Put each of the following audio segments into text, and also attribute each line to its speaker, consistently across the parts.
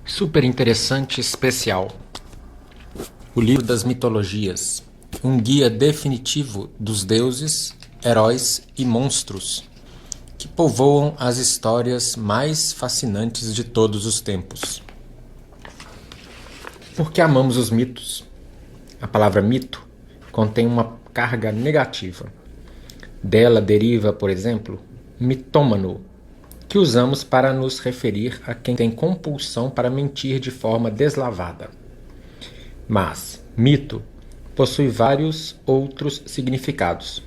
Speaker 1: Super interessante especial. O livro das mitologias. Um guia definitivo dos deuses, heróis e monstros que povoam as histórias mais fascinantes de todos os tempos. Por que amamos os mitos? A palavra mito contém uma carga negativa. Dela deriva, por exemplo, mitômano, que usamos para nos referir a quem tem compulsão para mentir de forma deslavada. Mas mito possui vários outros significados.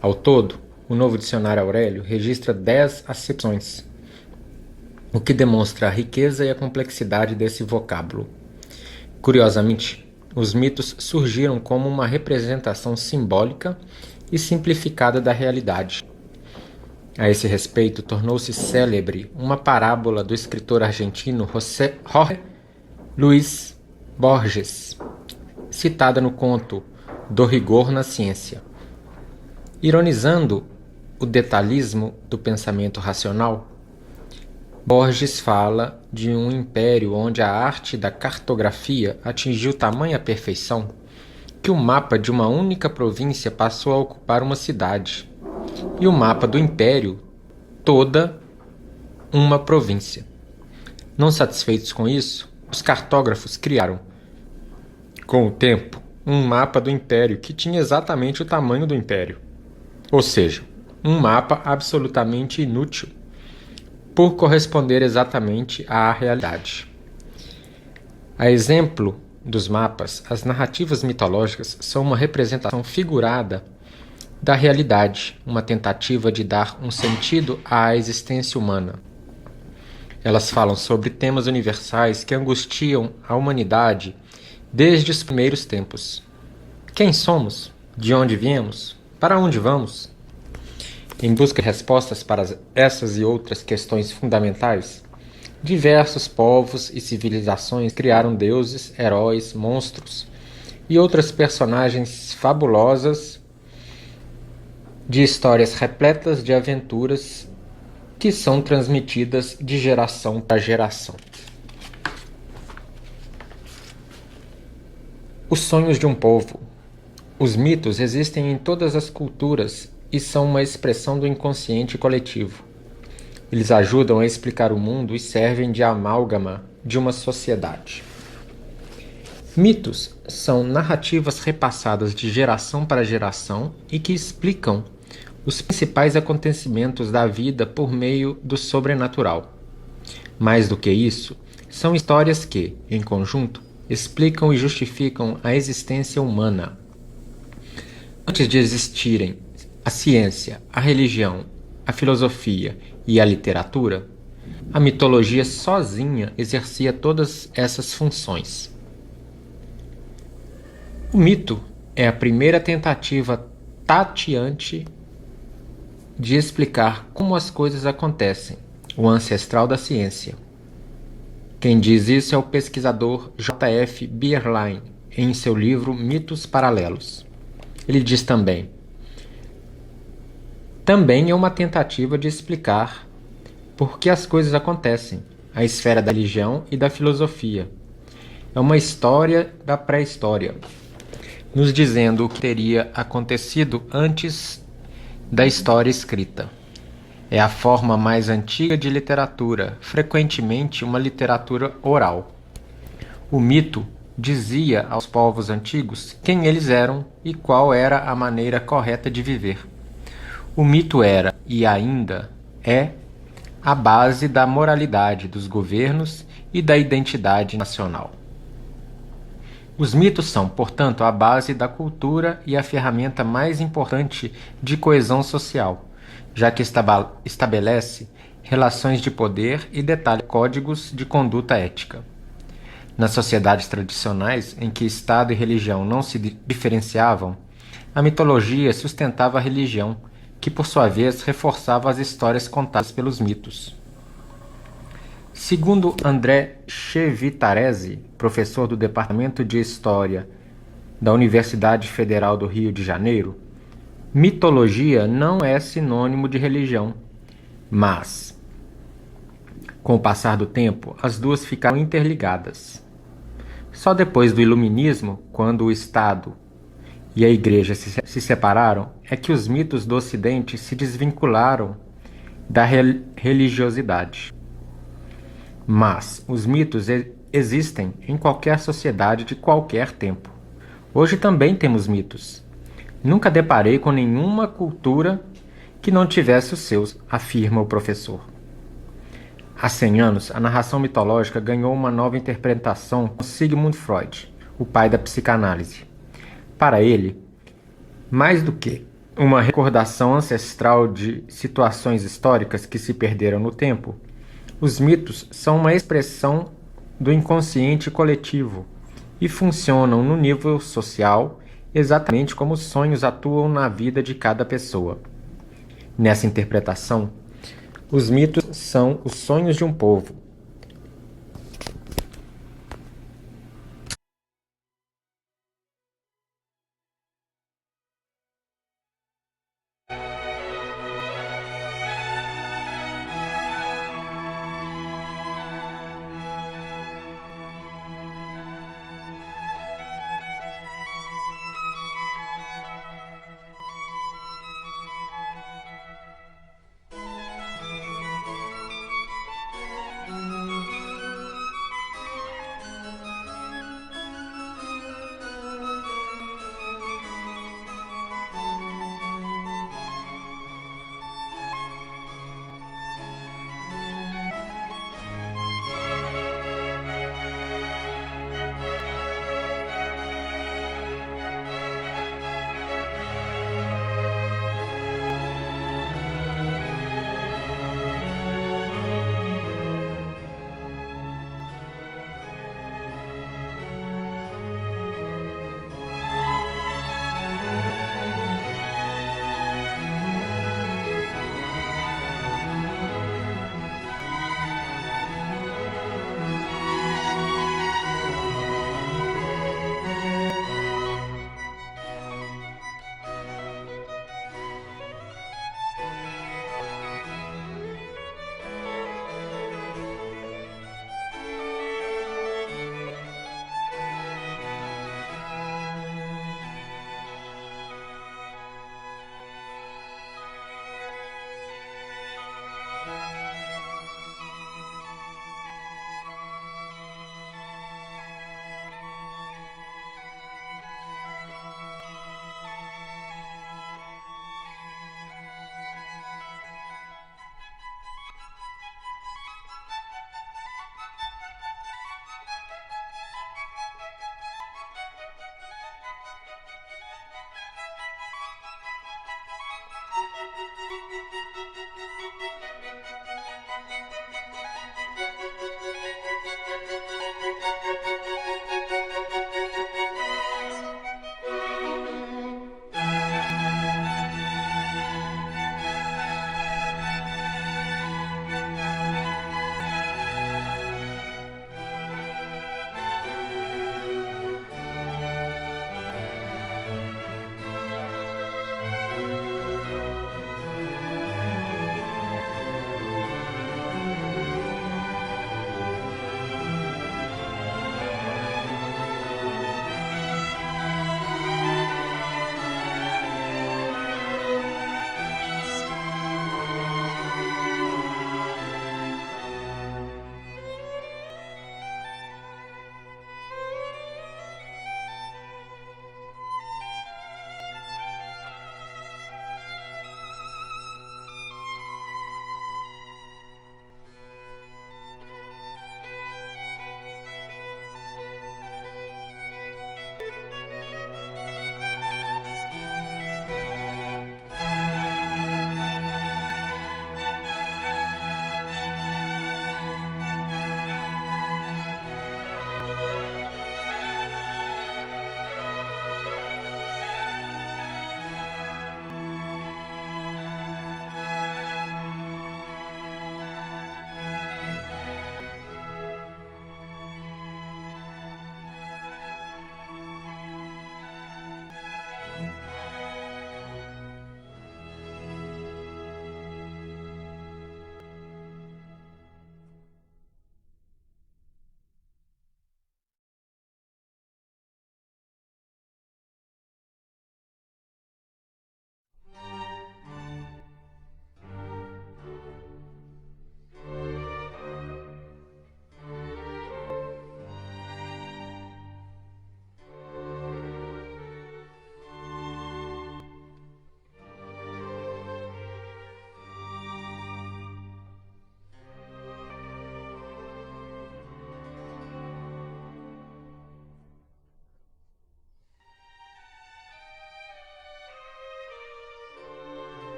Speaker 1: Ao todo, o Novo Dicionário Aurélio registra 10 acepções, o que demonstra a riqueza e a complexidade desse vocábulo. Curiosamente, os mitos surgiram como uma representação simbólica e simplificada da realidade. A esse respeito, tornou-se célebre uma parábola do escritor argentino Jorge Luis Borges, citada no conto Do Rigor na Ciência. Ironizando o detalhismo do pensamento racional, Borges fala de um império onde a arte da cartografia atingiu tamanha perfeição que o mapa de uma única província passou a ocupar uma cidade, e o mapa do império toda uma província. Não satisfeitos com isso, os cartógrafos criaram, com o tempo, um mapa do império que tinha exatamente o tamanho do império. Ou seja, um mapa absolutamente inútil, por corresponder exatamente à realidade. A exemplo dos mapas, as narrativas mitológicas são uma representação figurada da realidade, uma tentativa de dar um sentido à existência humana. Elas falam sobre temas universais que angustiam a humanidade desde os primeiros tempos. Quem somos? De onde viemos? Para onde vamos? Em busca de respostas para essas e outras questões fundamentais, diversos povos e civilizações criaram deuses, heróis, monstros e outras personagens fabulosas de histórias repletas de aventuras que são transmitidas de geração para geração. Os sonhos de um povo. Os mitos existem em todas as culturas e são uma expressão do inconsciente coletivo. Eles ajudam a explicar o mundo e servem de amálgama de uma sociedade. Mitos são narrativas repassadas de geração para geração e que explicam os principais acontecimentos da vida por meio do sobrenatural. Mais do que isso, são histórias que, em conjunto, explicam e justificam a existência humana. Antes de existirem a ciência, a religião, a filosofia e a literatura, a mitologia sozinha exercia todas essas funções. O mito é a primeira tentativa tateante de explicar como as coisas acontecem, o ancestral da ciência. Quem diz isso é o pesquisador J.F. Bierlein, em seu livro Mitos Paralelos. Ele diz também é uma tentativa de explicar por que as coisas acontecem, a esfera da religião e da filosofia. É uma história da pré-história, nos dizendo o que teria acontecido antes da história escrita. É a forma mais antiga de literatura, frequentemente uma literatura oral. O mito dizia aos povos antigos quem eles eram e qual era a maneira correta de viver. O mito era, e ainda é, a base da moralidade dos governos e da identidade nacional. Os mitos são, portanto, a base da cultura e a ferramenta mais importante de coesão social, já que estabelece relações de poder e detalha códigos de conduta ética. Nas sociedades tradicionais, em que Estado e religião não se diferenciavam, a mitologia sustentava a religião, que por sua vez reforçava as histórias contadas pelos mitos. Segundo André Chevitarese, professor do Departamento de História da Universidade Federal do Rio de Janeiro, mitologia não é sinônimo de religião, mas Com o passar do tempo, as duas ficaram interligadas. Só depois do Iluminismo, quando o Estado e a Igreja se separaram, é que os mitos do Ocidente se desvincularam da religiosidade. Mas os mitos existem em qualquer sociedade de qualquer tempo. Hoje também temos mitos. Nunca deparei com nenhuma cultura que não tivesse os seus, afirma o professor. Há 100 anos, a narração mitológica ganhou uma nova interpretação com Sigmund Freud, o pai da psicanálise. Para ele, mais do que uma recordação ancestral de situações históricas que se perderam no tempo, os mitos são uma expressão do inconsciente coletivo e funcionam no nível social exatamente como os sonhos atuam na vida de cada pessoa. Nessa interpretação, os mitos são os sonhos de um povo,